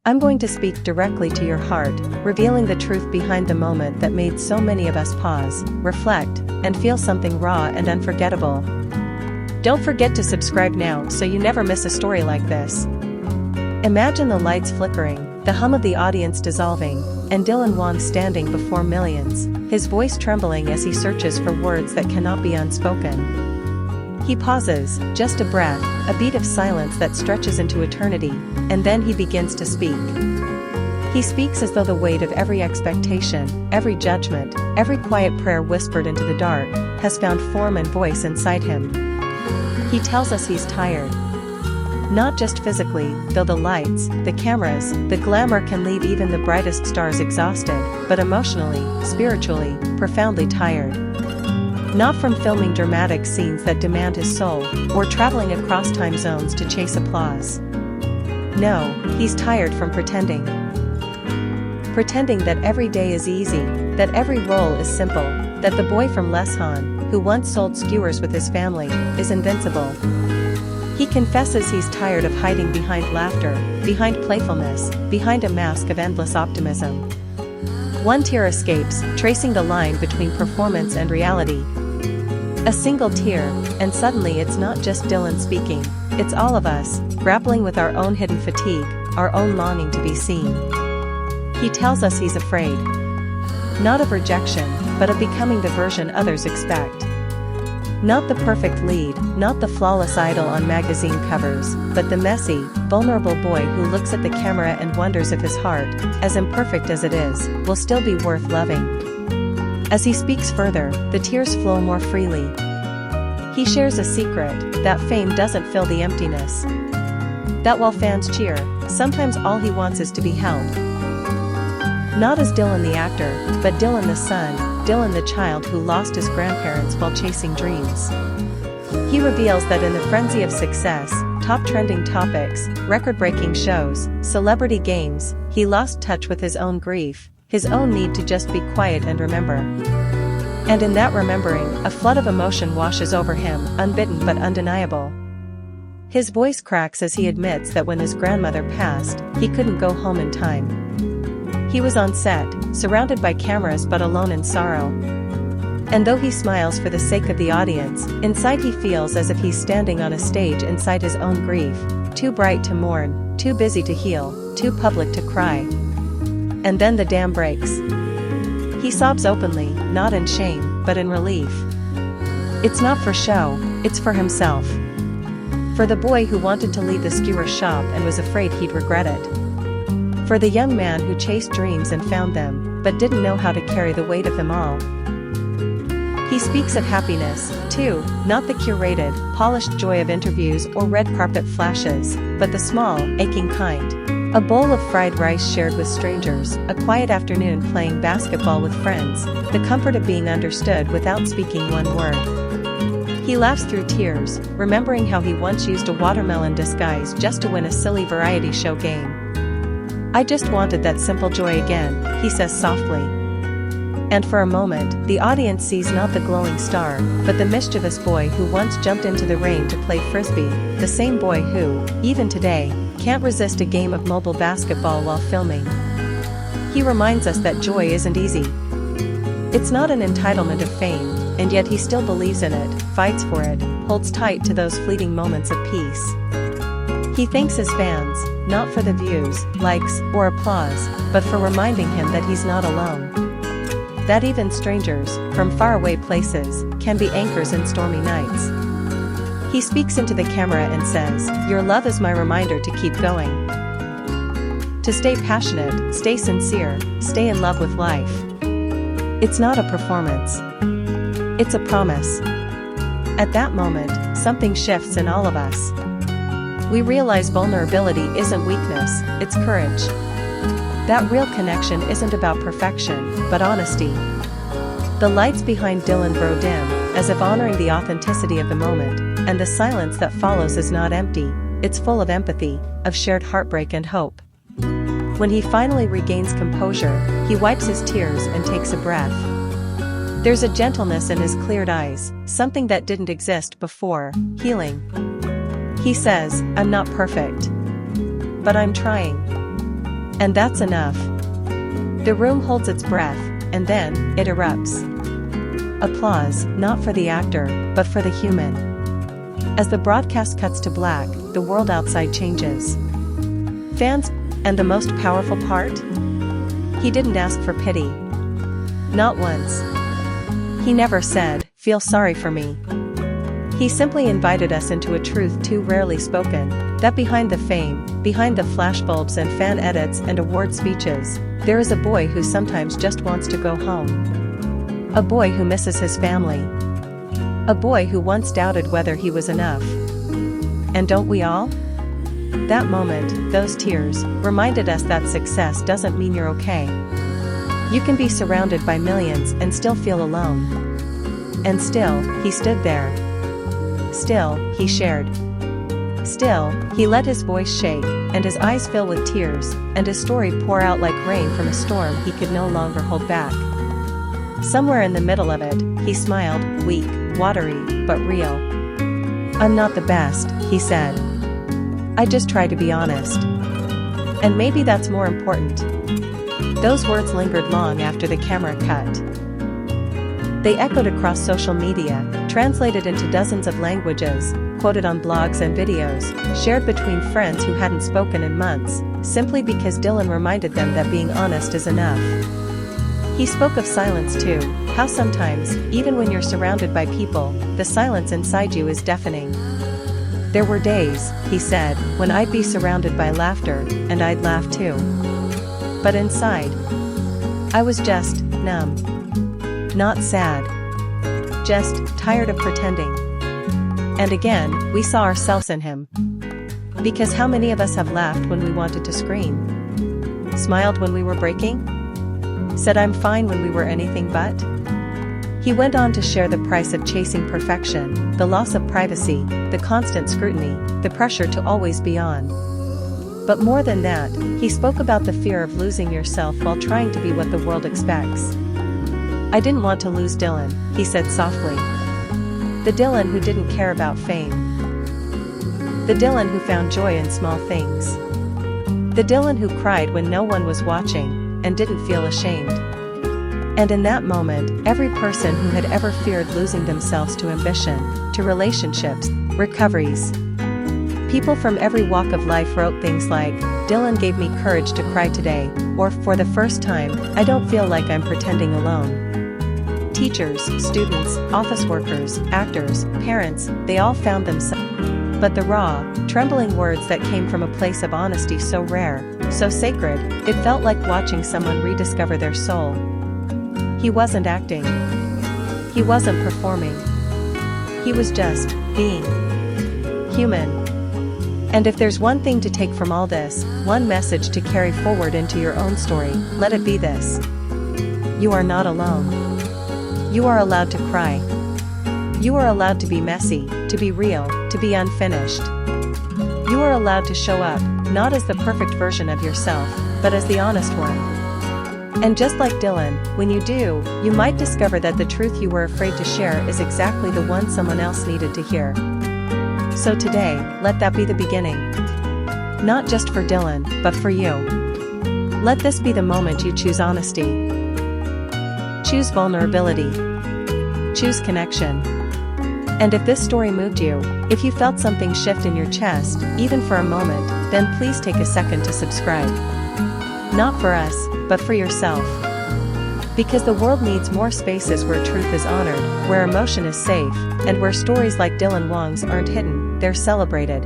I'm going to speak directly to your heart, revealing the truth behind the moment that made so many of us pause, reflect, and feel something raw and unforgettable. Don't forget to subscribe now so you never miss a story like this. Imagine the lights flickering, the hum of the audience dissolving, and Wang standing before millions, his voice trembling as he searches for words that cannot be unspoken. He pauses, just a breath, a beat of silence that stretches into eternity, and then he begins to speak. He speaks as though the weight of every expectation, every judgment, every quiet prayer whispered into the dark, has found form and voice inside him. He tells us he's tired. Not just physically, though the lights, the cameras, the glamour can leave even the brightest stars exhausted, but emotionally, spiritually, profoundly tired. Not from filming dramatic scenes that demand his soul, or traveling across time zones to chase applause. No, he's tired from pretending. Pretending that every day is easy, that every role is simple, that the boy from Leshan, who once sold skewers with his family, is invincible. He confesses he's tired of hiding behind laughter, behind playfulness, behind a mask of endless optimism. One tear escapes, tracing the line between performance and reality. A single tear, and suddenly it's not just Dylan speaking, it's all of us, grappling with our own hidden fatigue, our own longing to be seen. He tells us he's afraid. Not of rejection, but of becoming the version others expect. Not the perfect lead, not the flawless idol on magazine covers, but the messy, vulnerable boy who looks at the camera and wonders if his heart, as imperfect as it is, will still be worth loving. As he speaks further, the tears flow more freely. He shares a secret, that fame doesn't fill the emptiness. That while fans cheer, sometimes all he wants is to be held. Not as Dylan the actor, but Dylan the son, Dylan the child who lost his grandparents while chasing dreams. He reveals that in the frenzy of success, top trending topics, record-breaking shows, celebrity games, he lost touch with his own grief, his own need to just be quiet and remember. And in that remembering, a flood of emotion washes over him, unbidden but undeniable. His voice cracks as he admits that when his grandmother passed, he couldn't go home in time. He was on set, surrounded by cameras but alone in sorrow. And though he smiles for the sake of the audience, inside he feels as if he's standing on a stage inside his own grief, too bright to mourn, too busy to heal, too public to cry. And then the dam breaks. He sobs openly, not in shame, but in relief. It's not for show, it's for himself. For the boy who wanted to leave the skewer shop and was afraid he'd regret it. For the young man who chased dreams and found them, but didn't know how to carry the weight of them all. He speaks of happiness, too, not the curated, polished joy of interviews or red carpet flashes, but the small, aching kind. A bowl of fried rice shared with strangers, a quiet afternoon playing basketball with friends, the comfort of being understood without speaking one word. He laughs through tears, remembering how he once used a watermelon disguise just to win a silly variety show game. I just wanted that simple joy again, he says softly. And for a moment, the audience sees not the glowing star, but the mischievous boy who once jumped into the rain to play frisbee, the same boy who, even today, can't resist a game of mobile basketball while filming. He reminds us that joy isn't easy. It's not an entitlement of fame, and yet he still believes in it, fights for it, holds tight to those fleeting moments of peace. He thanks his fans, not for the views, likes, or applause, but for reminding him that he's not alone. That even strangers, from faraway places, can be anchors in stormy nights. He speaks into the camera and says, "Your love is my reminder to keep going. To stay passionate, stay sincere, stay in love with life." It's not a performance. It's a promise. At that moment, something shifts in all of us. We realize vulnerability isn't weakness, it's courage. That real connection isn't about perfection, but honesty. The lights behind Dylan grow dim, as if honoring the authenticity of the moment, and the silence that follows is not empty, it's full of empathy, of shared heartbreak and hope. When he finally regains composure, he wipes his tears and takes a breath. There's a gentleness in his cleared eyes, something that didn't exist before, healing. He says, "I'm not perfect. But I'm trying." And that's enough. The room holds its breath, and then, it erupts. Applause, not for the actor, but for the human. As the broadcast cuts to black, the world outside changes. Fans, and the most powerful part? He didn't ask for pity. Not once. He never said, "Feel sorry for me." He simply invited us into a truth too rarely spoken, that behind the fame, behind the flashbulbs and fan edits and award speeches, there is a boy who sometimes just wants to go home. A boy who misses his family. A boy who once doubted whether he was enough. And don't we all? That moment, those tears, reminded us that success doesn't mean you're okay. You can be surrounded by millions and still feel alone. And still, he stood there. Still, he shared. Still, he let his voice shake, and his eyes fill with tears, and his story pour out like rain from a storm he could no longer hold back. Somewhere in the middle of it, he smiled, weak, watery, but real. "I'm not the best," he said. "I just try to be honest." And maybe that's more important. Those words lingered long after the camera cut. They echoed across social media, translated into dozens of languages, quoted on blogs and videos, shared between friends who hadn't spoken in months, simply because Dylan reminded them that being honest is enough. He spoke of silence too, how sometimes, even when you're surrounded by people, the silence inside you is deafening. "There were days," he said, "when I'd be surrounded by laughter, and I'd laugh too. But inside, I was just numb. Not sad. Just tired of pretending." And again, we saw ourselves in him. Because how many of us have laughed when we wanted to scream? Smiled when we were breaking? Said "I'm fine" when we were anything but? He went on to share the price of chasing perfection, the loss of privacy, the constant scrutiny, the pressure to always be on. But more than that, he spoke about the fear of losing yourself while trying to be what the world expects. "I didn't want to lose Dylan," he said softly. "The Dylan who didn't care about fame. The Dylan who found joy in small things. The Dylan who cried when no one was watching, and didn't feel ashamed." And in that moment, every person who had ever feared losing themselves to ambition, to relationships, recoveries. People from every walk of life wrote things like, "Dylan gave me courage to cry today," or "For the first time, I don't feel like I'm pretending alone." Teachers, students, office workers, actors, parents, they all found themselves. But the raw, trembling words that came from a place of honesty so rare, so sacred, it felt like watching someone rediscover their soul. He wasn't acting. He wasn't performing. He was just being human. And if there's one thing to take from all this, one message to carry forward into your own story, let it be this. You are not alone. You are allowed to cry. You are allowed to be messy, to be real, to be unfinished. You are allowed to show up, not as the perfect version of yourself, but as the honest one. And just like Dylan, when you do, you might discover that the truth you were afraid to share is exactly the one someone else needed to hear. So today, let that be the beginning. Not just for Dylan, but for you. Let this be the moment you choose honesty. Choose vulnerability. Choose connection. And if this story moved you, if you felt something shift in your chest, even for a moment, then please take a second to subscribe. Not for us, but for yourself. Because the world needs more spaces where truth is honored, where emotion is safe, and where stories like Dylan Wang's aren't hidden, they're celebrated.